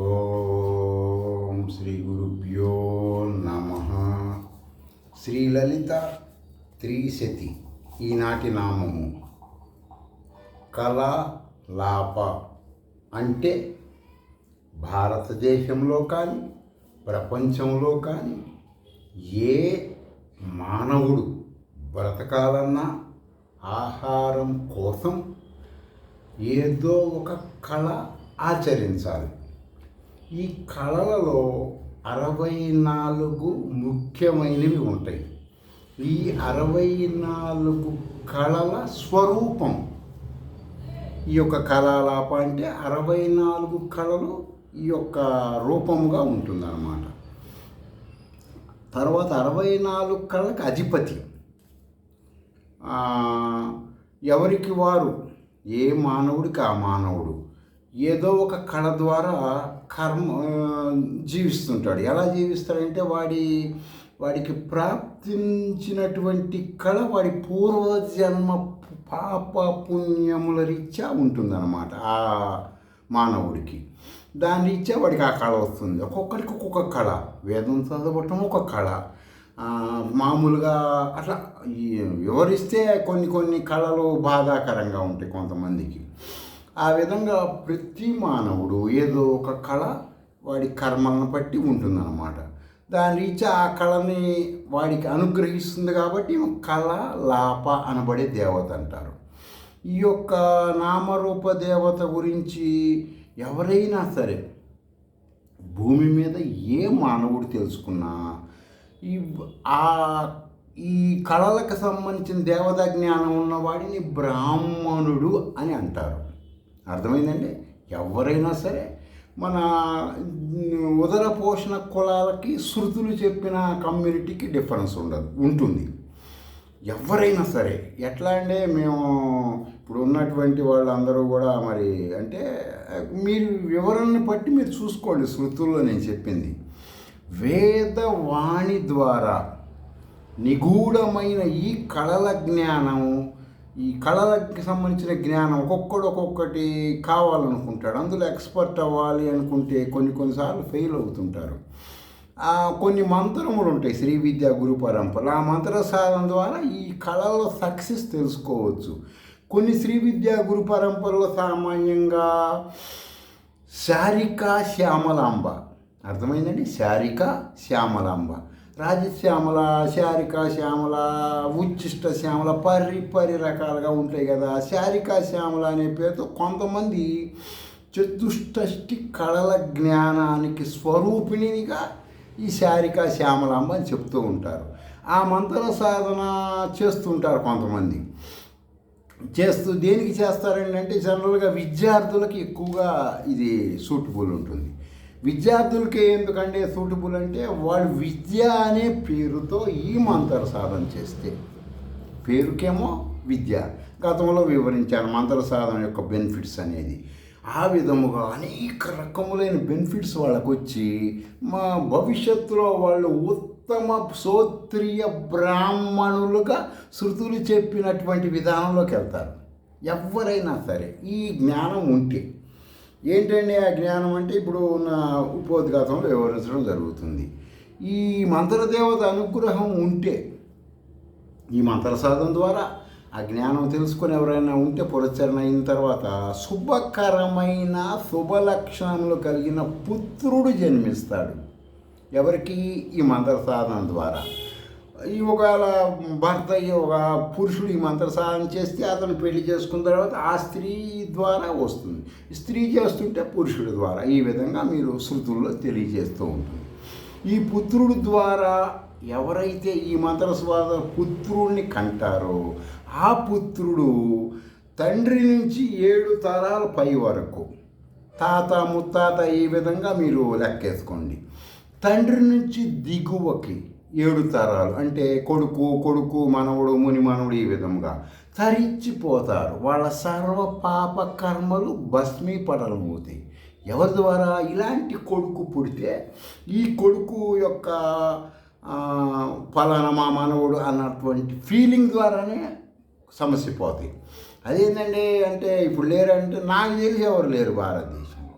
ఓం శ్రీ గురుభ్యో నమ. శ్రీలలిత త్రిశతి ఈనాటి నామము. కళాలాప అంటే భారతదేశంలో కానీ ప్రపంచంలో కానీ ఏ మానవుడు బ్రతకాలన్నా ఆహారం కోసం ఏదో ఒక కళ ఆచరించాలి. ఈ కళలలో 64 ముఖ్యమైనవి ఉంటాయి. ఈ 64 కళల స్వరూపం ఈ యొక్క కళాలాప అంటే 64 కళలు ఈ యొక్క రూపముగా ఉంటుందన్నమాట. తర్వాత 64 కళలకు అధిపతి ఎవరికి వారు, ఏ మానవుడికి ఆ మానవుడు ఏదో ఒక కళ ద్వారా జీవిస్తుంటాడు. ఎలా జీవిస్తాడంటే వాడికి ప్రాప్తించినటువంటి కళ వాడి పూర్వజన్మ పాప పుణ్యముల రీత్యా ఉంటుందన్నమాట. ఆ మానవుడికి దాని రీత్యా వాడికి ఆ కళ వస్తుంది. ఒక్కొక్కరికి ఒక్కొక్క కళ. వేదం చదవటం ఒక కళ. మామూలుగా అట్లా వివరిస్తే కొన్ని కళలు బాధాకరంగా ఉంటాయి కొంతమందికి. ఆ విధంగా ప్రతి మానవుడు ఏదో ఒక కళ వాడి కర్మలను బట్టి ఉంటుందన్నమాట. దాని రీత్యా ఆ కళని వాడికి అనుగ్రహిస్తుంది కాబట్టి కళ లాప అనబడే దేవత అంటారు. ఈ యొక్క నామరూప దేవత గురించి ఎవరైనా సరే భూమి మీద ఏ మానవుడు తెలుసుకున్నా ఈ కళలకు సంబంధించిన దేవతా జ్ఞానం ఉన్నవాడిని బ్రాహ్మణుడు అని అంటారు. అర్థమైందండి? ఎవరైనా సరే మన ఉదర పోషణ కులాలకి శృతులు చెప్పిన కమ్యూనిటీకి డిఫరెన్స్ ఉంటుంది. ఎవరైనా సరే ఎట్లా అంటే మేము ఇప్పుడు ఉన్నటువంటి వాళ్ళందరూ కూడా మరి అంటే మీరు వివరణని బట్టి మీరు చూసుకోండి. శృతుల్లో నేను చెప్పింది వేదవాణి ద్వారా నిగూఢమైన ఈ కళల జ్ఞానం, ఈ కళలకు సంబంధించిన జ్ఞానం ఒక్కొక్కటి కావాలనుకుంటాడు. అందులో ఎక్స్పర్ట్ అవ్వాలి అనుకుంటే కొన్నిసార్లు ఫెయిల్ అవుతుంటారు. కొన్ని మంత్రములు ఉంటాయి శ్రీ విద్యా గురు పరంపర. ఆ మంత్ర సాధన ద్వారా ఈ కళలో సక్సెస్ తెలుసుకోవచ్చు. కొన్ని శ్రీ విద్యా గురు పరంపరలో సామాన్యంగా శారికా శ్యామలాంబ, అర్థమైందండి? శారికా శ్యామలాంబ, రాజశ్యామల, శారికా శ్యామల, ఉచ్చిష్ట శ్యామల, పరి రకాలుగా ఉంటాయి కదా. శారికా శ్యామల అనే పేరుతో కొంతమంది చతుష్టష్టి కళల జ్ఞానానికి స్వరూపిణిగా ఈ శారికా శ్యామలాంబ అని చెప్తూ ఉంటారు. ఆ మంత్ర సాధన చేస్తుంటారు కొంతమంది. దేనికి చేస్తారండి అంటే జనరల్గా విద్యార్థులకి ఎక్కువగా ఇది సూటబుల్ ఉంటుంది. విద్యార్థులకి ఎందుకంటే సూటబుల్ అంటే వాళ్ళు విద్య అనే పేరుతో ఈ మంత్ర సాధన చేస్తే, పేరుకేమో విద్య, గతంలో వివరించాను మంత్ర సాధన యొక్క బెనిఫిట్స్ అనేది. ఆ విధముగా అనేక రకములైన బెనిఫిట్స్ వాళ్ళకు వచ్చి మా భవిష్యత్తులో వాళ్ళు ఉత్తమ శ్రోత్రియ బ్రాహ్మణులుగా శృతులు చెప్పినటువంటి విధానంలోకి వెళ్తారు. ఎవరైనా సరే ఈ జ్ఞానం ఉంటే. ఏంటంటే ఆ జ్ఞానం అంటే ఇప్పుడు నా ఉపోద్ఘాతంలో వివరించడం జరుగుతుంది. ఈ మంత్రదేవత అనుగ్రహం ఉంటే, ఈ మంత్ర సాధన ద్వారా ఆ జ్ఞానం తెలుసుకొని ఎవరైనా ఉంటే పురస్చరణ అయిన తర్వాత శుభకరమైన శుభలక్షణములు కలిగిన పుత్రుడు జన్మిస్తాడు. ఎవరికి? ఈ మంత్ర సాధన ద్వారా. ఈ ఒకవేళ భర్త ఒక పురుషుడు ఈ మంత్ర సాధన చేస్తే అతను పెళ్లి చేసుకున్న తర్వాత ఆ స్త్రీ ద్వారా వస్తుంది. స్త్రీ చేస్తుంటే పురుషుడి ద్వారా. ఈ విధంగా మీరు శృతుల్లో తెలియజేస్తూ ఉంటుంది. ఈ పుత్రుడి ద్వారా ఎవరైతే ఈ మంత్ర సాధన పుత్రుడిని కంటారో ఆ పుత్రుడు తండ్రి నుంచి 7 తరాల పై వరకు, తాత ముత్తాత, ఈ విధంగా మీరు లెక్కేసుకోండి. తండ్రి నుంచి దిగువకి 7 తరాలు అంటే కొడుకు మనవడు ముని మనవుడు, ఈ విధంగా తరించిపోతారు. వాళ్ళ సర్వ పాప కర్మలు భస్మీపటలమవుతాయి. ఎవరి ద్వారా? ఇలాంటి కొడుకు పుడితే ఈ కొడుకు యొక్క ఫలానా మా మనవుడు అన్నటువంటి ఫీలింగ్ ద్వారానే సమస్య పోతాయి. అదేంటండి అంటే ఇప్పుడు లేరంటే నాకు తెలిసి ఎవరు లేరు భారతదేశంలో.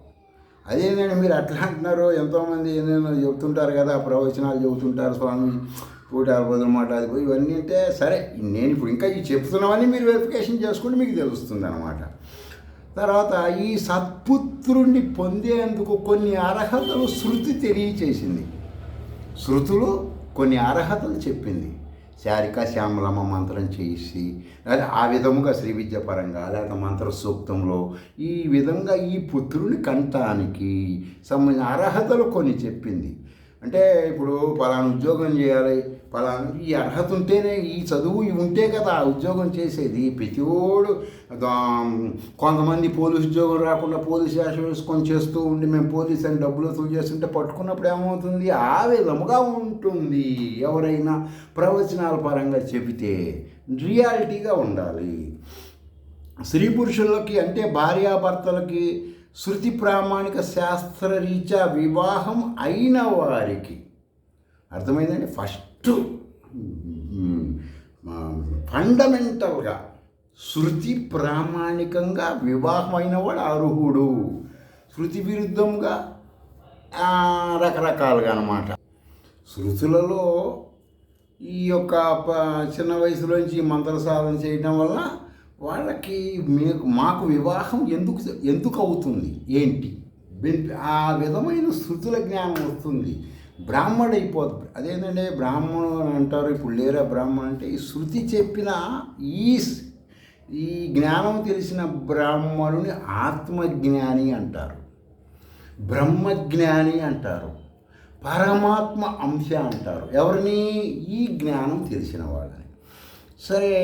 అదేంటంటే మీరు అట్లా అంటున్నారు, ఎంతోమంది ఏదైనా చెబుతుంటారు కదా, ప్రవచనాలు చెబుతుంటారు స్వామి 160 మాట అది పోయి ఇవన్నీ అంటే సరే, నేను ఇప్పుడు ఇంకా ఈ చెప్తున్నామని మీరు వెరిఫికేషన్ చేసుకుంటే మీకు తెలుస్తుంది అన్నమాట. తర్వాత ఈ సత్పుత్రుణ్ణి పొందేందుకు కొన్ని అర్హతలు శృతి తెలియచేసింది. శృతులు కొన్ని అర్హతలు చెప్పింది. శారిక శ్యామలమ్మ మంత్రం చేసి లేదా ఆ విధముగా శ్రీ విద్య పరంగా లేదా మంత్ర సూక్తంలో ఈ విధంగా ఈ పుత్రుని కంటానికి సంబంధించిన అర్హతలు కొన్ని చెప్పింది. అంటే ఇప్పుడు పలానా ఉద్యోగం చేయాలి, పలానా ఈ అర్హత ఉంటేనే, ఈ చదువు ఇవి ఉంటే కదా ఆ ఉద్యోగం చేసేది. ప్రతివాడు కొంతమంది పోలీసు ఉద్యోగం రాకుండా పోలీసు వేషం వేసుకొని చేస్తూ ఉండి మేము పోలీసు అని డబ్బులు వసూలు చేస్తుంటే పట్టుకున్నప్పుడు ఏమవుతుంది, ఆ విధముగా ఉంటుంది. ఎవరైనా ప్రవచనాల పరంగా చెబితే రియాలిటీగా ఉండాలి. స్త్రీ పురుషులకి అంటే భార్యాభర్తలకి శృతి ప్రామాణిక శాస్త్రరీత్యా వివాహం అయిన వారికి అర్థమైందండి. ఫస్ట్ ఫండమెంటల్గా శృతి ప్రామాణికంగా వివాహం అయిన వాడు అర్హుడు. శృతి విరుద్ధంగా రకరకాలుగా అన్నమాట. శృతులలో ఈ యొక్క చిన్న వయసులోంచి మంత్ర సాధన చేయడం వల్ల వాళ్ళకి మాకు వివాహం ఎందుకు అవుతుంది ఏంటి ఆ విధమైన శృతుల జ్ఞానం వస్తుంది. బ్రాహ్మణుడు అయిపోతుంది. అదేంటంటే బ్రాహ్మణుడు అని అంటారు, ఇప్పుడు లేరా బ్రాహ్మణుడు అంటే ఈ శృతి చెప్పిన ఈ జ్ఞానం తెలిసిన బ్రాహ్మణుని ఆత్మజ్ఞాని అంటారు, బ్రహ్మజ్ఞాని అంటారు, పరమాత్మ అంశ అంటారు. ఎవరిని? ఈ జ్ఞానం తెలిసిన వాళ్ళని. సరే,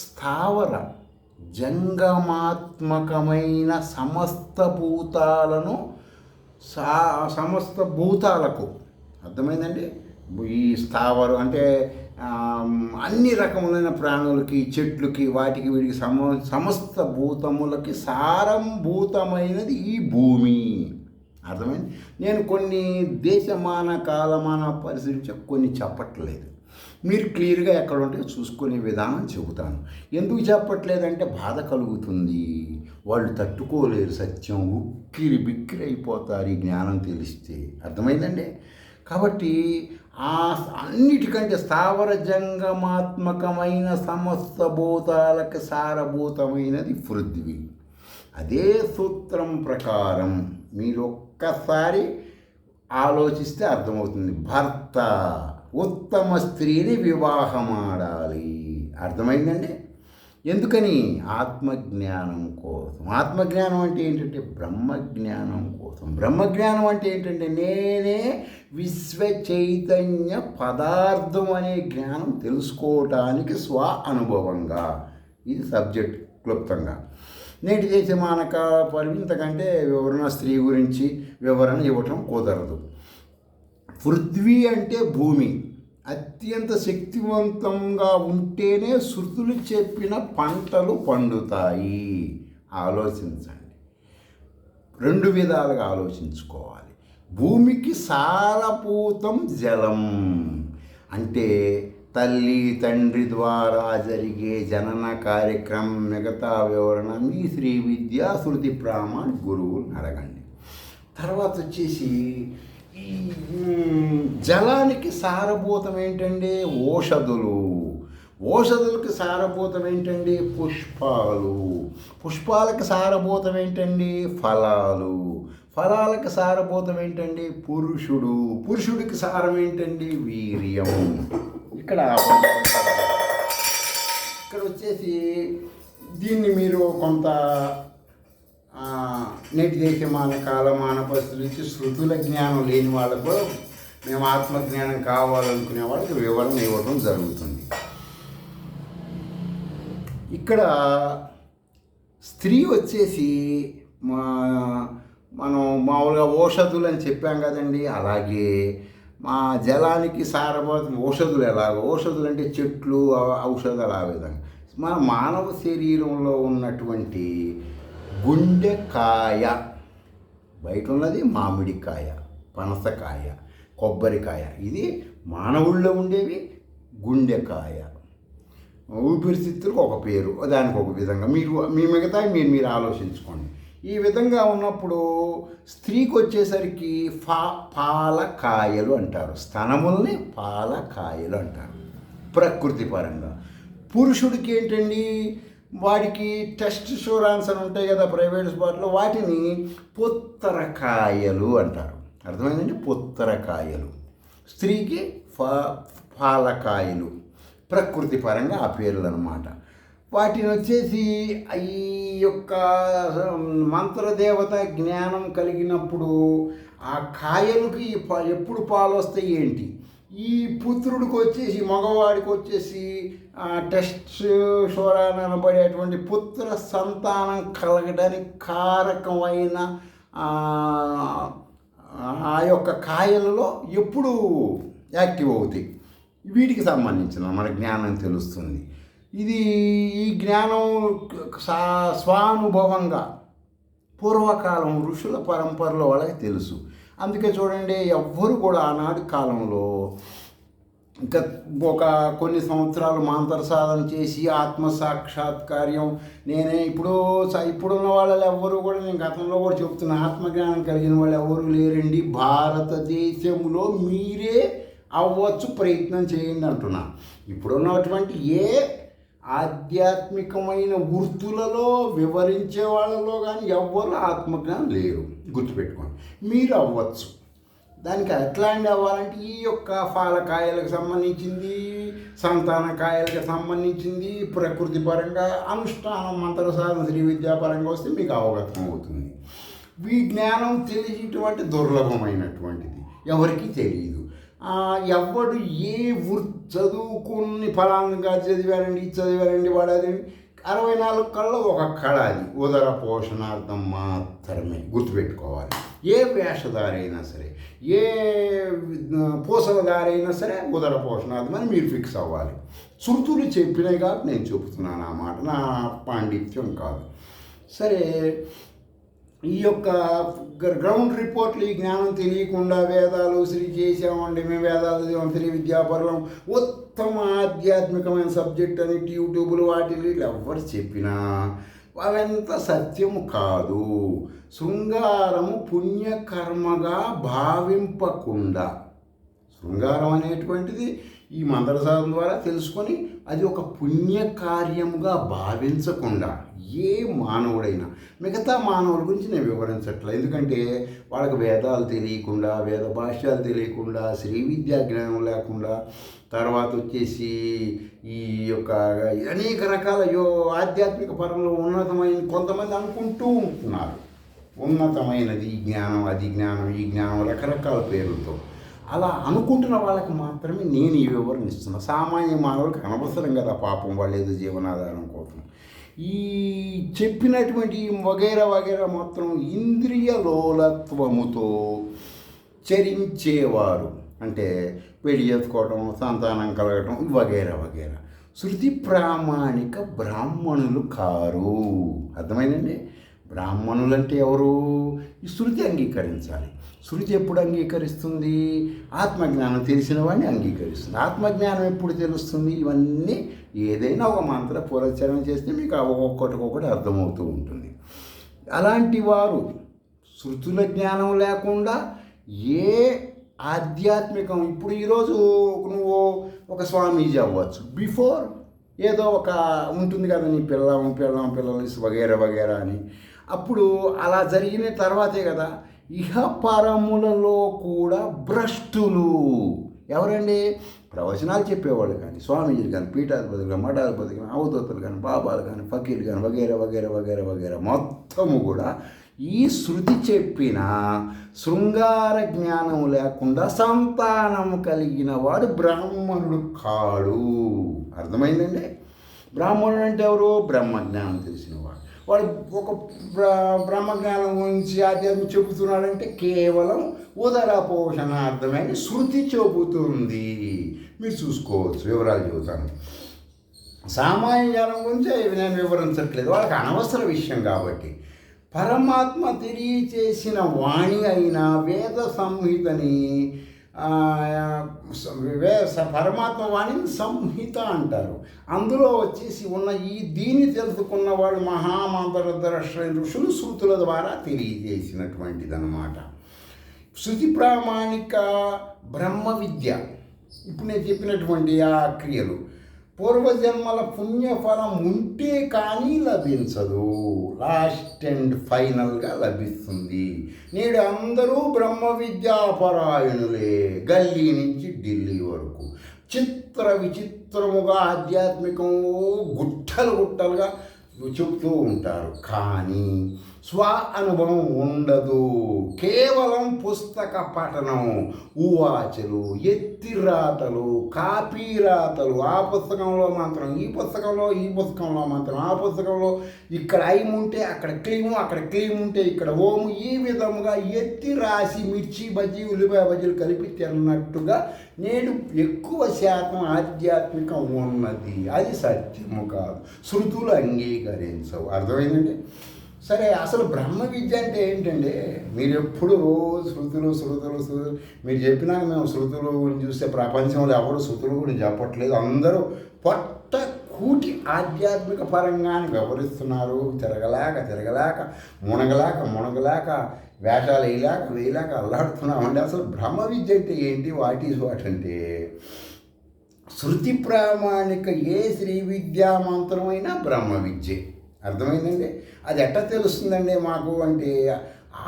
స్థావర జంగమాత్మకమైన సమస్త భూతాలకు అర్థమైందండి. ఈ స్థావరం అంటే అన్ని రకములైన ప్రాణులకి, చెట్లకి, వాటికి వీటికి సమస్త భూతములకి సారంభూతమైనది ఈ భూమి. అర్థమైంది. నేను కొన్ని దేశమాన కాలమాన పరిస్థితి కొన్ని చెప్పట్లేదు, మీరు క్లియర్గా ఎక్కడ ఉంటే చూసుకునే విధానం చెబుతాను. ఎందుకు చెప్పట్లేదంటే బాధ కలుగుతుంది, వాళ్ళు తట్టుకోలేరు సత్యం, ఉక్కిరి బిక్కిరి అయిపోతారు ఈ జ్ఞానం తెలిస్తే. అర్థమైందండి. కాబట్టి అన్నిటికంటే స్థావర జంగమాత్మకమైన సమస్త భూతాలకు సారభూతమైనది పృథ్వీ. అదే సూత్రం ప్రకారం మీరు ఒక్కసారి ఆలోచిస్తే అర్థమవుతుంది. భర్త ఉత్తమ స్త్రీని వివాహమాడాలి. అర్థమైందండి. ఎందుకని? ఆత్మజ్ఞానం కోసం. ఆత్మజ్ఞానం అంటే ఏంటంటే బ్రహ్మజ్ఞానం కోసం. బ్రహ్మజ్ఞానం అంటే ఏంటంటే నేనే విశ్వ చైతన్య పదార్థం అనే జ్ఞానం తెలుసుకోవటానికి స్వ అనుభవంగా. ఇది సబ్జెక్ట్ క్లుప్తంగా. నేటి చేసే మానక పరిమిత కంటే వివరణ స్త్రీ గురించి వివరణ ఇవ్వటం కుదరదు. పృథ్వీ అంటే భూమి అత్యంత శక్తివంతంగా ఉంటేనే శృతులు చెప్పిన పంటలు పండుతాయి. ఆలోచించండి, రెండు విధాలుగా ఆలోచించుకోవాలి. భూమికి సారభూతం జలం అంటే తల్లి తండ్రి ద్వారా జరిగే జనన కార్యక్రమం మిగతా వివరణ మీ శ్రీ విద్యా శృతి ప్రామాణ గురువుని అడగండి. తర్వాత వచ్చేసి ఈ జలానికి సారభూతం ఏంటండి? ఓషధులు. ఓషధులకి సారభూతం ఏంటండి? పుష్పాలు. పుష్పాలకు సారభూతం ఏంటండి? ఫలాలు. ఫలాలకు సారభూతం ఏంటండి? పురుషుడు. పురుషుడికి సారం ఏంటండి? వీర్యం. ఇక్కడ వచ్చేసి దీన్ని మీరు కొంత నేటి దేశమాన కాలమాన పరిస్థితుల నుంచి శృతుల జ్ఞానం లేని వాళ్ళకు, మేము ఆత్మజ్ఞానం కావాలనుకునే వాళ్ళకి వివరణ ఇవ్వడం జరుగుతుంది. ఇక్కడ స్త్రీ వచ్చేసి మనం మామూలుగా ఓషధులు అని చెప్పాం కదండి, అలాగే మా జలానికి సారభూతం ఓషధులు. ఎలాగో ఓషధులు అంటే చెట్లు, ఔషధాలు. ఆ విధంగా మన మానవ శరీరంలో ఉన్నటువంటి గుండెకాయ, బయట ఉన్నది మామిడికాయ, పనసకాయ, కొబ్బరికాయ. ఇది మానవుల్లో ఉండేవి గుండెకాయ. ఊపిరితిత్తులకు ఒక పేరు, దానికి ఒక విధంగా. మీరు మీ మిగతా మీరు ఆలోచించుకోండి. ఈ విధంగా ఉన్నప్పుడు స్త్రీకి వచ్చేసరికి పాలకాయలు అంటారు, స్తనముల్ని పాలకాయలు అంటారు ప్రకృతి పరంగా. పురుషుడికి ఏంటండి, వాడికి టెస్టోస్టెరాన్స్ అని ఉంటాయి కదా ప్రైవేట్ స్పాట్లో, వాటిని పొత్తరకాయలు అంటారు. అర్థమైందండి? పొత్తరకాయలు. స్త్రీకి పాలకాయలు ప్రకృతి పరంగా ఆ పేర్లు అన్నమాట. వాటిని వచ్చేసి ఈ యొక్క మంత్రదేవత జ్ఞానం కలిగినప్పుడు ఆ కాయలకి ఎప్పుడు పాలు వస్తాయి ఏంటి, ఈ పుత్రుడికి వచ్చేసి మగవాడికి వచ్చేసి టెస్టోస్టెరాన్ అనబడేటువంటి పుత్ర సంతానం కలగడానికి కారకమైన ఆ యొక్క కాయలలో ఎప్పుడు యాక్టివ్ అవుతాయి, వీటికి సంబంధించిన మన జ్ఞానం తెలుస్తుంది. ఈ జ్ఞానం స్వానుభవంగా పూర్వకాలం ఋషుల పరంపరలో వాళ్ళకి తెలుసు. అందుకే చూడండి, ఎవ్వరు కూడా ఆనాటి కాలంలో ఇంకా కొన్ని సంవత్సరాలు మాంతర సాధన చేసి ఆత్మసాక్షాత్కార్యం నేనే ఇప్పుడున్న వాళ్ళు ఎవ్వరు కూడా, నేను గతంలో కూడా చెప్తున్నా, ఆత్మజ్ఞానం కలిగిన వాళ్ళు ఎవరు లేరండి భారతదేశంలో. మీరే అవ్వచ్చు, ప్రయత్నం చేయండి అంటున్నా. ఇప్పుడున్నటువంటి ఏ ఆధ్యాత్మికమైన వృత్తులలో వివరించే వాళ్ళలో కానీ ఎవ్వరు ఆత్మజ్ఞానం లేరు, గుర్తుపెట్టుకోండి. మీరు అవ్వచ్చు. దానికి ఎట్లాంటి అవ్వాలంటే ఈ యొక్క ఫలకాయలకు సంబంధించింది, సంతానకాయలకు సంబంధించింది ప్రకృతి పరంగా అనుష్ఠానం మంత్ర సాధన శ్రీ విద్యాపరంగా వస్తే మీకు అవగతం అవుతుంది. ఈ జ్ఞానం తెలియటువంటి దుర్లభమైనటువంటిది, ఎవరికి తెలియదు. ఎవడు ఏ చదువుకుని ఫలాంగా చదివారండి, ఇది చదివారండి, వాడది 64 కళ్ళలో ఒక కళ, అది ఉదర పోషణార్థం మాత్రమే గుర్తుపెట్టుకోవాలి. ఏ వేషధారి అయినా సరే, ఏ పూసలదారి అయినా సరే ఉదర పోషణార్థం అని మీరు ఫిక్స్ అవ్వాలి. శృతులు చెప్పినాయి కాబట్టి నేను చెబుతున్నాను, ఆ మాట నా పాండిత్యం కాదు. సరే, ఈ యొక్క గ్రౌండ్ రిపోర్ట్లు ఈ జ్ఞానం తెలియకుండా వేదాలు శ్రీ చేసామండి, మేము వేదాలు శ్రీ విద్యాపరం ఉత్తమ ఆధ్యాత్మికమైన సబ్జెక్ట్ అని యూట్యూబ్లు వాటిలు ఎవరు చెప్పినా అవంత సత్యము కాదు. శృంగారము పుణ్యకర్మగా భావింపకుండా, శృంగారం అనేటువంటిది ఈ మంత్ర సాధన ద్వారా తెలుసుకొని అది ఒక పుణ్యకార్యముగా భావించకుండా ఏ మానవుడైనా, మిగతా మానవుల గురించి నేను వివరించట్లేదు, ఎందుకంటే వాళ్ళకి వేదాలు తెలియకుండా, వేద భాష్యాలు తెలియకుండా, శ్రీ విద్యా జ్ఞానం లేకుండా, తర్వాత వచ్చేసి ఈ యొక్క అనేక రకాల ఆధ్యాత్మిక పరంలో ఉన్నతమైన కొంతమంది అనుకుంటూ ఉంటున్నారు, ఉన్నతమైనది ఈ జ్ఞానం, అది జ్ఞానం, ఈ జ్ఞానం, రకరకాల పేర్లతో. అలా అనుకుంటున్న వాళ్ళకి మాత్రమే నేను ఈ వివరణ ఇస్తున్నా. సామాన్య మానవులకు అనవసరం కదా పాపం, వాళ్ళు ఏదో జీవనాధారం కోసం. ఈ చెప్పినటువంటి వగైరా వగైరా మొత్తం ఇంద్రియ లోలత్వముతో చరించేవారు, అంటే పెళ్లి చేసుకోవటం, సంతానం కలగటం, వగైరా వగైరా శృతి ప్రామాణిక బ్రాహ్మణులు కారు. అర్థమైందండి? బ్రాహ్మణులు అంటే ఎవరు? ఈ శృతి అంగీకరించాలి. శృతి ఎప్పుడు అంగీకరిస్తుంది? ఆత్మజ్ఞానం తెలిసిన వాడిని అంగీకరిస్తుంది. ఆత్మజ్ఞానం ఎప్పుడు తెలుస్తుంది? ఇవన్నీ ఏదైనా ఒక మంత్ర పురస్చరణ చేస్తే మీకు ఒక్కొక్కటి అర్థమవుతూ ఉంటుంది. అలాంటి వారు శృతుల జ్ఞానం లేకుండా ఏ ఆధ్యాత్మికం, ఇప్పుడు ఈరోజు నువ్వు ఒక స్వామీజీ అవ్వచ్చు, బిఫోర్ ఏదో ఒక ఉంటుంది కదా నీ పిల్లలు వగేరా వగేరా అని, అప్పుడు అలా జరిగిన తర్వాతే కదా ఇహపరములలో కూడా భ్రష్టులు ఎవరండి? ప్రవచనాలు చెప్పేవాళ్ళు కానీ, స్వామీజీలు కానీ, పీఠాధిపతులు కానీ, మఠాధిపతులు కానీ, అవధూతలు కానీ, బాబాలు కానీ, ఫకీర్లు కానీ, వగేరా వగేరా వగేరా వగేరా మొత్తము కూడా ఈ శృతి చెప్పిన శృంగార జ్ఞానం లేకుండా సంతానం కలిగిన వాడు బ్రాహ్మణుడు కాడు. అర్థమైందండి? బ్రాహ్మణుడు అంటే ఎవరు? బ్రహ్మజ్ఞానం తెలిసినవాడు. వాడు ఒక బ్రహ్మజ్ఞానం గురించి ఆధ్యాత్మిక చెబుతున్నాడంటే కేవలం ఉదర పోషణార్థమైన శృతి చెబుతుంది. మీరు చూసుకోవచ్చు, వివరాలు చెబుతాను. సామాన్య జ్ఞానం గురించి నేను వివరించట్లేదు, వాళ్ళకి అనవసర విషయం కాబట్టి. పరమాత్మ తెలియచేసిన వాణి అయిన వేద సంహితని పరమాత్మ వాణిని సంహిత అంటారు. అందులో వచ్చేసి ఉన్న దీన్ని తెలుసుకున్న వాళ్ళు మహామంత్రదర్శ ఋషులు శృతుల ద్వారా తెలియజేసినటువంటిదన్నమాట. శృతి ప్రామాణిక బ్రహ్మ విద్య, ఇప్పుడు నేను చెప్పినటువంటి ఆ క్రియలు పూర్వజన్మల పుణ్యఫలం ఉంటే కానీ లభించదు, లాస్ట్ అండ్ ఫైనల్గా లభిస్తుంది. నేడు అందరూ బ్రహ్మ విద్యాపరాయణులే, గల్లీ నుంచి ఢిల్లీ వరకు. చిత్ర విచిత్రముగా ఆధ్యాత్మికం గుట్టలు గుట్టలుగా చెబుతూ ఉంటారు, కానీ స్వ అనుభవం ఉండదు. కేవలం పుస్తక పఠనం, ఊవాచలు, ఎత్తిరాతలు, కాపీరాతలు. ఆ పుస్తకంలో మంత్రం, ఈ పుస్తకంలో మంత్రం, ఆ పుస్తకంలో ఇక్కడ ఐం ఉంటే అక్కడ క్లీము, అక్కడ క్లీము ఉంటే ఇక్కడ ఓము, ఈ విధముగా ఎత్తి రాసి మిర్చి బజ్జీ ఉల్లిపాయ బజ్జీలు కలిపి తిన్నట్టుగా నేడు ఎక్కువ శాతం ఆధ్యాత్మికం ఉన్నది. అది సత్యము కాదు, శృతులు అంగీకరించవు. అర్థమైందండి? సరే, అసలు బ్రహ్మ విద్య అంటే ఏంటంటే, మీరు ఎప్పుడు రోజు శృతులు మీరు చెప్పినాక మేము శృతులు గురించి చూస్తే ప్రపంచంలో ఎవరు శృతుల గురించి చెప్పట్లేదు. అందరూ పొట్ట కూటి ఆధ్యాత్మిక పరంగానే వ్యవహరిస్తున్నారు. తిరగలేక మునగలేక వేషాలు వేయలేక అల్లాడుతున్నామండి. అసలు బ్రహ్మ విద్య అంటే ఏంటి? వాట్ ఈజ్ వాట్ అంటే, శృతి ప్రామాణిక ఏ శ్రీ విద్యా మంత్రమైనా బ్రహ్మ విద్యే. అర్థమైందండి? అది ఎట్లా తెలుస్తుందండి మాకు అంటే,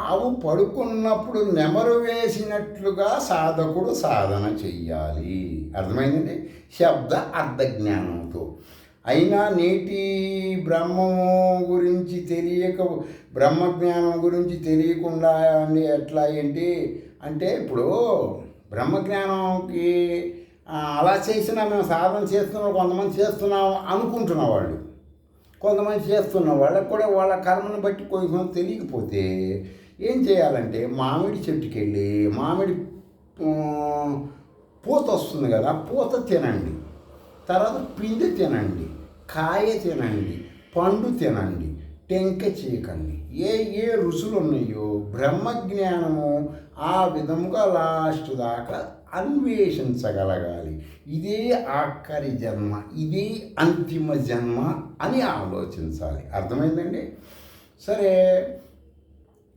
ఆవు పడుకున్నప్పుడు నెమరు వేసినట్లుగా సాధకుడు సాధన చెయ్యాలి. అర్థమైందండి? శబ్ద అర్థజ్ఞానంతో. అయినా నేటి బ్రహ్మము గురించి బ్రహ్మజ్ఞానం గురించి తెలియకుండా అండి ఎట్లా ఏంటి అంటే, ఇప్పుడు బ్రహ్మజ్ఞానంకి అలా చేసినా మేము సాధన చేస్తున్నాం, కొంతమంది చేస్తున్నాం అనుకుంటున్న వాళ్ళు, కొంతమంది చేస్తున్న వాళ్ళకు కూడా వాళ్ళ కర్మను బట్టి కొంచెం తెలియకపోతే ఏం చేయాలంటే, మామిడి చెట్టుకి వెళ్ళి మామిడి పూత వస్తుంది కదా, పూత తినండి, తర్వాత పిండి తినండి, కాయ తినండి, పండు తినండి, టెంక చీకండి. ఏ రుచులు ఉన్నాయో బ్రహ్మజ్ఞానము ఆ విధముగా లాస్ట్ దాకా అన్వేషించగలగాలి. ఇదే ఆఖరి జన్మ, ఇదే అంతిమ జన్మ అని ఆలోచించాలి. అర్థమైందండి? సరే,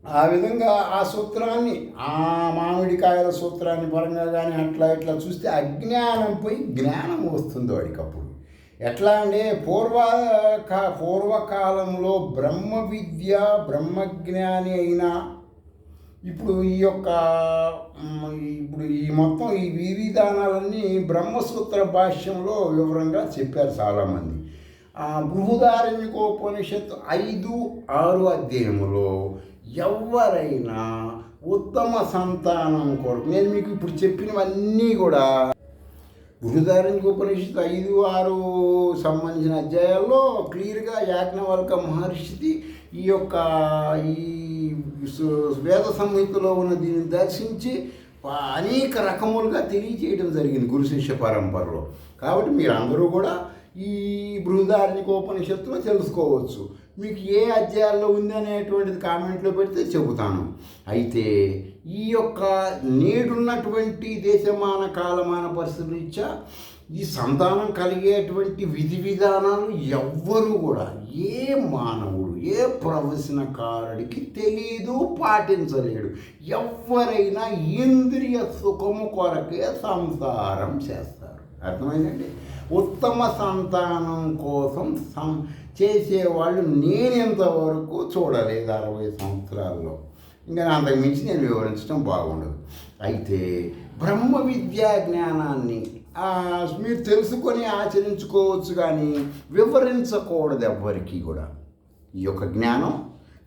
ఆ విధంగా ఆ సూత్రాన్ని, ఆ మామిడికాయల సూత్రాన్ని పరంగా కానీ అట్లా ఇట్లా చూస్తే అజ్ఞానం పోయి జ్ఞానం వస్తుంది వాడికప్పుడు. ఎట్లా అంటే, పూర్వకాలంలో బ్రహ్మ విద్య బ్రహ్మజ్ఞాని అయినా ఇప్పుడు ఈ మొత్తం ఈ విధానాలన్నీ బ్రహ్మసూత్ర భాష్యంలో వివరంగా చెప్పారు చాలామంది. బృహదారణ్యకోపనిషత్తు 5-6 అధ్యాయములో ఎవరైనా ఉత్తమ సంతానం కొరకు, నేను మీకు ఇప్పుడు చెప్పినవన్నీ కూడా బృహదారణ్యకోపనిషత్తు 5-6 సంబంధించిన అధ్యాయాల్లో క్లియర్గా యాజ్ఞవల్క మహర్షిది ఈ వేద సంహితలో ఉన్న దీన్ని దర్శించి అనేక రకములుగా తెలియజేయడం జరిగింది గురు శిష్య పరంపరలో. కాబట్టి మీరు అందరూ కూడా ఈ బృహదారణ్యకోపనిషత్తులో తెలుసుకోవచ్చు. మీకు ఏ అధ్యాయాల్లో ఉంది అనేటువంటిది కామెంట్లో పెడితే చెబుతాను. అయితే ఈ నేడున్నటువంటి దేశమాన కాలమాన పరిస్థితులు ఇచ్చా ఈ సంతానం కలిగేటువంటి విధి విధానాలు ఎవ్వరూ కూడా, ఏ మానవుడు, ఏ ప్రవచనకారుడికి తెలీదు, పాటించలేడు. ఎవరైనా ఇంద్రియ సుఖము కొరకే సంసారం చేస్తారు. అర్థమైందండి? ఉత్తమ సంతానం కోసం చేసేవాళ్ళు నేనెంతవరకు చూడలేదు 60 సంవత్సరాల్లో. ఇంకా అంతకుమించి నేను వివరించడం బాగుండదు. అయితే బ్రహ్మ విద్యా జ్ఞానాన్ని మీరు తెలుసుకొని ఆచరించుకోవచ్చు, కానీ వివరించకూడదు ఎవ్వరికీ కూడా. ఈ జ్ఞానం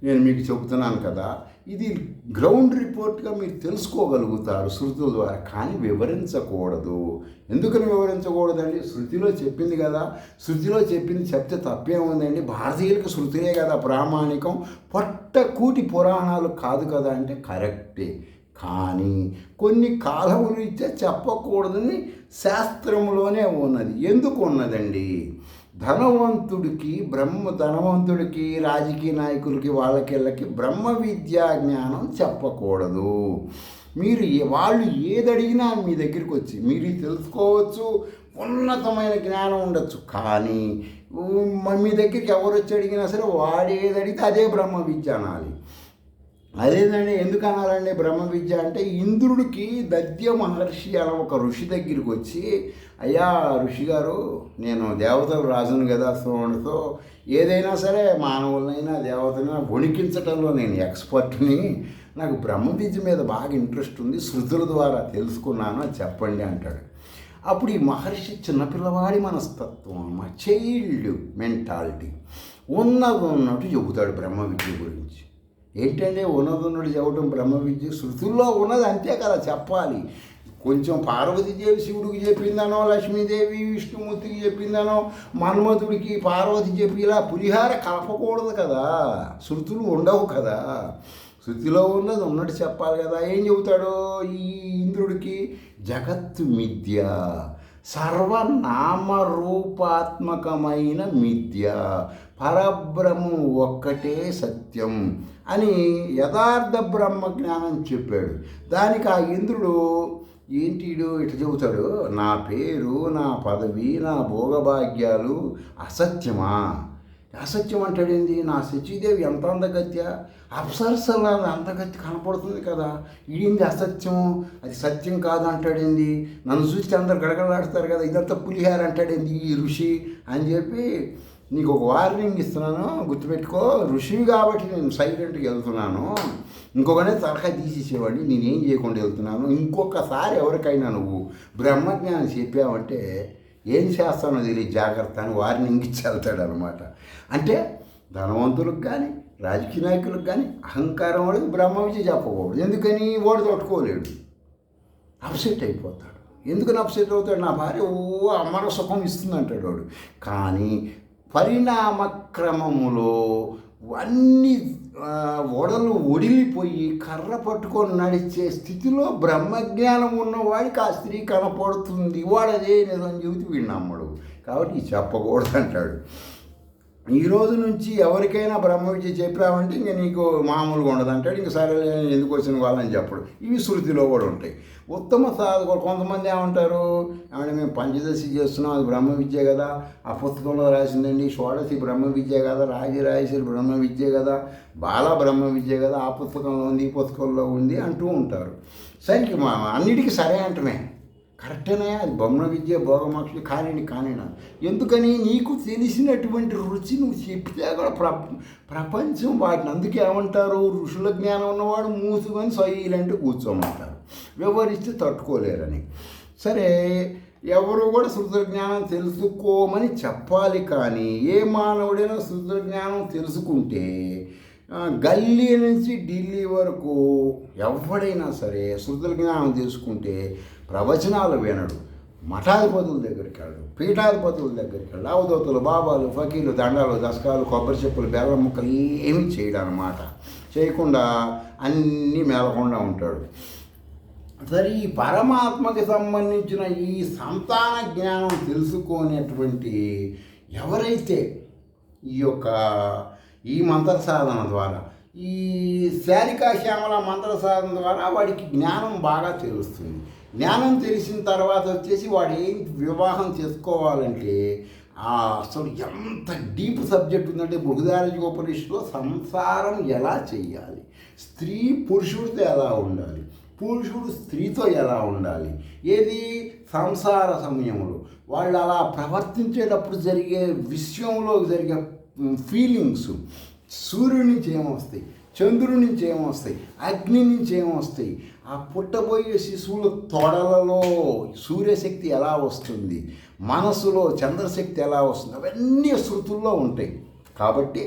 నేను మీకు చెబుతున్నాను కదా, ఇది గ్రౌండ్ రిపోర్ట్గా మీరు తెలుసుకోగలుగుతారు శృతుల ద్వారా, కానీ వివరించకూడదు. ఎందుకని వివరించకూడదండి? శృతిలో చెప్పింది కదా, శృతిలో చెప్పింది చెప్తే తప్పేముందండి? భారతీయులకు శృతిలే కదా ప్రామాణికం, పొట్టకూటి పురాణాలు కాదు కదా అంటే కరెక్టే. కానీ కొన్ని కాలములు ఇచ్చే చెప్పకూడదని శాస్త్రంలోనే ఉన్నది. ఎందుకు ఉన్నదండి? ధనవంతుడికి రాజకీయ నాయకులకి వాళ్ళకి బ్రహ్మ విద్యా జ్ఞానం చెప్పకూడదు. మీరు వాళ్ళు ఏది అడిగినా మీ దగ్గరికి వచ్చి మీరు తెలుసుకోవచ్చు, ఉన్నతమైన జ్ఞానం ఉండొచ్చు. కానీ మీ దగ్గరికి ఎవరు వచ్చి అడిగినా సరే వాడు ఏది అడిగితే అదే బ్రహ్మ విద్య అనాలి. అదేనండి, ఎందుకు అనాలండి బ్రహ్మ విద్య అంటే? ఇంద్రుడికి దద్య మహర్షి అనే ఒక ఋషి దగ్గరికి వచ్చి, అయ్యా ఋషి గారు, నేను దేవతలు రాజును కదా, సో ఏదైనా సరే మానవులనైనా దేవతనైనా వణికించటంలో నేను ఎక్స్పర్ట్ని, నాకు బ్రహ్మ విద్య మీద బాగా ఇంట్రెస్ట్ ఉంది, శృతుల ద్వారా తెలుసుకున్నాను, అది చెప్పండి అంటాడు. అప్పుడు ఈ మహర్షి చిన్నపిల్లవాడి మనస్తత్వం అమ్మ, చైల్డ్ మెంటాలిటీ, ఉన్నట్టు చెబుతాడు బ్రహ్మ విద్య గురించి. ఏంటంటే ఉన్నదున్నట్టు చెప్పడం బ్రహ్మ విద్య, శృతుల్లో ఉన్నది అంతే కదా చెప్పాలి. కొంచెం పార్వతీదేవి శివుడికి చెప్పిందనో, లక్ష్మీదేవి విష్ణుమూర్తికి చెప్పిందనో, మన్మధుడికి పార్వతి చెప్పి ఇలా పులిహార కలపకూడదు కదా, శృతులు ఉండవు కదా. శృతిలో ఉన్నది ఉన్నట్టు చెప్పాలి కదా. ఏం చెబుతాడు ఈ ఇంద్రుడికి? జగత్తు మిథ్య, సర్వనామరూపాత్మకమైన మిథ్య, పరబ్రహ్మం ఒక్కటే సత్యం అని యథార్థ బ్రహ్మ జ్ఞానం చెప్పాడు. దానికి ఆ ఇంద్రుడు ఏంటిడు ఇట్లా చెబుతాడు, నా పేరు, నా పదవి, నా భోగభాగ్యాలు అసత్యమా? అసత్యం అంటాడేంది? నా శచీదేవి ఎంత అందగత్య, అప్సరసలా అందగత్య కనపడుతుంది కదా, ఇదేంది అసత్యం, అది సత్యం కాదు అంటాడేంది? నన్ను చూసి అందరు గడగడలాడుతారు కదా, ఇదంతా పులిహార అంటాడేంది ఈ ఋషి అని చెప్పి, నీకు ఒక వార్నింగ్ ఇస్తున్నాను, గుర్తుపెట్టుకో, ఋషివి కాబట్టి నేను సైలెంట్గా వెళ్తున్నాను, ఇంకొకనే తలకాయ తీసేసేవాడిని, నేనేం చేయకుండా వెళ్తున్నాను, ఇంకొకసారి ఎవరికైనా నువ్వు బ్రహ్మజ్ఞానం చెప్పావంటే ఏం చేస్తానో తెలియదు, జాగ్రత్త అని వార్నింగ్ ఇచ్చి వెళ్తాడు అనమాట. అంటే ధనవంతులకు కానీ రాజకీయ నాయకులకు కానీ అహంకారం వాడికి బ్రహ్మ విద్య చెప్పకూడదు. ఎందుకని? వాడు తట్టుకోలేడు, అప్సెట్ అయిపోతాడు. ఎందుకని అప్సెట్ అవుతాడు? నా భార్య అమర సుఖం ఇస్తుంది అంటాడు వాడు. కానీ పరిణామక్రమములో అన్ని ఓడలు ఒడిలిపోయి కర్ర పట్టుకొని నడిచే స్థితిలో బ్రహ్మజ్ఞానం ఉన్నవాడికి ఆ స్త్రీ కనపడుతుంది, వాడు అదే నిజం చెబుతూ వీడు నమ్మడు, కాబట్టి చెప్పకూడదు అంటాడు. ఈ రోజు నుంచి ఎవరికైనా బ్రహ్మ విద్య చెప్పామంటే ఇంక నీకు మామూలుగా ఉండదు అంటాడు. ఇంక సరే ఎందుకు వచ్చిన వాళ్ళని చెప్పడు. ఇవి శృతిలో కూడా ఉంటాయి. ఉత్తమ సాధకులు కొంతమంది ఏమంటారు, ఏమంటే మేము పంచదశి చేస్తున్నాం, అది బ్రహ్మ విద్య కదా, ఆ పుస్తకంలో రాసిందండి, షోడశి బ్రహ్మ విద్య కదా, రాజరాజేశ్వరి బ్రహ్మ విద్య కదా, బాల బ్రహ్మ విద్య కదా, ఆ పుస్తకంలో ఉంది, ఈ పుస్తకంలో ఉంది అంటూ ఉంటారు. సరికి అన్నిటికీ సరే అంటమే, కరెక్టేనా, అది బ్రహ్మ విద్య భోగమోక్ష కానినా. ఎందుకని? నీకు తెలిసినటువంటి రుచి నువ్వు చెప్తే కూడా ప్రపంచం వాటిని అందుకే ఏమంటారు, ఋషుల జ్ఞానం ఉన్నవాడు మూసుకొని సైలెంట్ కూర్చోమంటారు, వివరిస్తే తట్టుకోలేరని. సరే, ఎవరు కూడా శృతుల జ్ఞానం తెలుసుకోమని చెప్పాలి. కానీ ఏ మానవుడైనా శృతుల జ్ఞానం తెలుసుకుంటే గల్లీ నుంచి ఢిల్లీ వరకు ఎవడైనా సరే శృతుల జ్ఞానం తెలుసుకుంటే ప్రవచనాలు వినడు, మఠాధిపతుల దగ్గరికి వెళ్ళడు, పీఠాధిపతుల దగ్గరికి వెళ్ళడు, అవధూతలు, బాబాలు, ఫకీలు, దండాలు, దశకాలు, కొబ్బరి చెప్పులు, బెల్లం ముక్కలు ఏమీ చేయడం అన్నమాట. చేయకుండా అన్నీ మేలకుండా ఉంటాడు. సరే, ఈ పరమాత్మకి సంబంధించిన ఈ సంతాన జ్ఞానం తెలుసుకునేటువంటి ఎవరైతే ఈ మంత్ర సాధన ద్వారా, ఈ శారికా శ్యామల మంత్ర సాధన ద్వారా వాడికి జ్ఞానం బాగా తెలుస్తుంది. జ్ఞానం తెలిసిన తర్వాత వచ్చేసి వాడు ఏం వివాహం చేసుకోవాలంటే అసలు ఎంత డీప్ సబ్జెక్ట్ ఉందంటే, బృహదారజ్యోపనిషత్తులో సంసారం ఎలా చెయ్యాలి, స్త్రీ పురుషుడితో ఎలా ఉండాలి, పురుషుడు స్త్రీతో ఎలా ఉండాలి, ఏది సంసార సమయంలో వాళ్ళు అలా ప్రవర్తించేటప్పుడు జరిగే విషయంలో జరిగే ఫీలింగ్స్, సూర్యుడి నుంచి ఏమొస్తాయి, చంద్రుడి నుంచి ఏమొస్తాయి, అగ్ని నుంచి ఏమొస్తాయి, ఆ పుట్టబోయే శిశువుల తొడలలో సూర్యశక్తి ఎలా వస్తుంది, మనసులో చంద్రశక్తి ఎలా వస్తుంది, అవన్నీ శృతుల్లో ఉంటాయి. కాబట్టి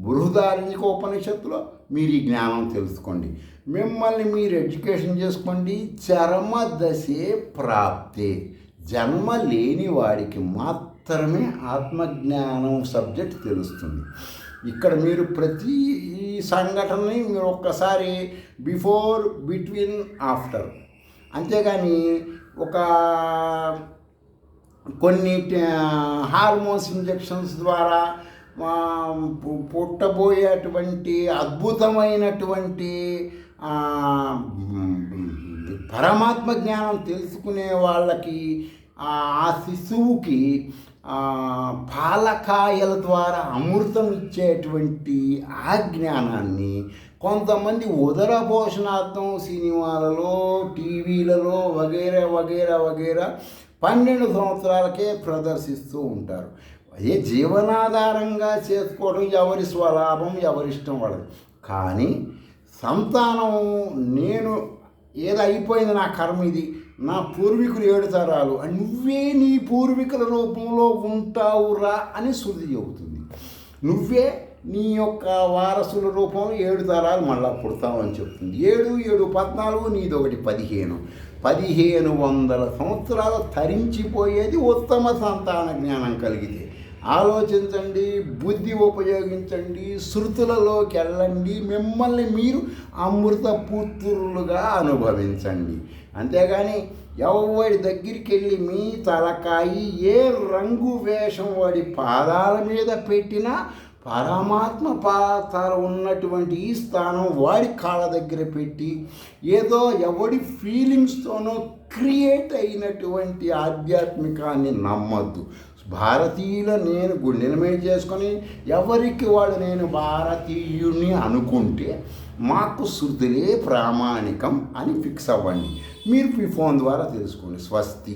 బృహదారణ్యకోపనిషత్తులో మీరు ఈ జ్ఞానం తెలుసుకోండి, మిమ్మల్ని మీరు ఎడ్యుకేషన్ చేసుకోండి. చరమ దశే ప్రాప్తే, జన్మ లేని వాడికి మాత్రమే ఆత్మజ్ఞానం సబ్జెక్ట్ తెలుస్తుంది. ఇక్కడ మీరు ప్రతి సంఘటనని మీరు ఒక్కసారి బిఫోర్, బిట్వీన్, ఆఫ్టర్, అంతేగాని కొన్ని హార్మోన్స్ ఇంజెక్షన్స్ ద్వారా పుట్టబోయేటువంటి అద్భుతమైనటువంటి పరమాత్మ జ్ఞానం తెలుసుకునే వాళ్ళకి ఆ శిశువుకి పాలకాయల ద్వారా అమృతం ఇచ్చేటువంటి ఆ జ్ఞానాన్ని కొంతమంది ఉదర పోషణార్థం సినిమాలలో, టీవీలలో వగైరా వగైరా వగైరా 12 సంవత్సరాలకే ప్రదర్శిస్తూ ఉంటారు. అదే జీవనాధారంగా చేసుకోవడం ఎవరి స్వలాభం, ఎవరిష్టం వాళ్ళది. కానీ సంతానం నేను ఏదో అయిపోయింది, నా కర్మ ఇది, నా పూర్వీకులు 7 తరాలు, నువ్వే నీ పూర్వీకుల రూపంలో ఉంటావురా అని శృతి చెబుతుంది. నువ్వే నీ యొక్క వారసుల రూపంలో 7 తరాలు మళ్ళా పుడతావు అని చెప్తుంది. 7, 7, 14, నీదొకటి 15. 1500 సంవత్సరాలు తరించిపోయేది ఉత్తమ సంతాన జ్ఞానం కలిగితే. ఆలోచించండి, బుద్ధి ఉపయోగించండి, శృతులలోకి వెళ్ళండి, మిమ్మల్ని మీరు అమృత పుత్రులుగా అనుభవించండి. అంతేగాని ఎవరి దగ్గరికి వెళ్ళి మీ తలకాయి ఏ రంగు వేషం వాడి పాదాల మీద పెట్టినా పరమాత్మ పాదాలు ఉన్నటువంటి ఈ స్థానం వాడి కాళ్ళ దగ్గర పెట్టి ఏదో ఎవడి ఫీలింగ్స్తోనో క్రియేట్ అయినటువంటి ఆధ్యాత్మికాన్ని నమ్మద్దు. భారతీయుల నేను గుండెల మీద చేసుకొని ఎవరికి వాడు నేను భారతీయుని అనుకుంటే మాకు శృతులే ప్రామాణికం అని ఫిక్స్ అవ్వండి. మీరు మీ ఫోన్ ద్వారా తెలుసుకోండి. స్వస్తి.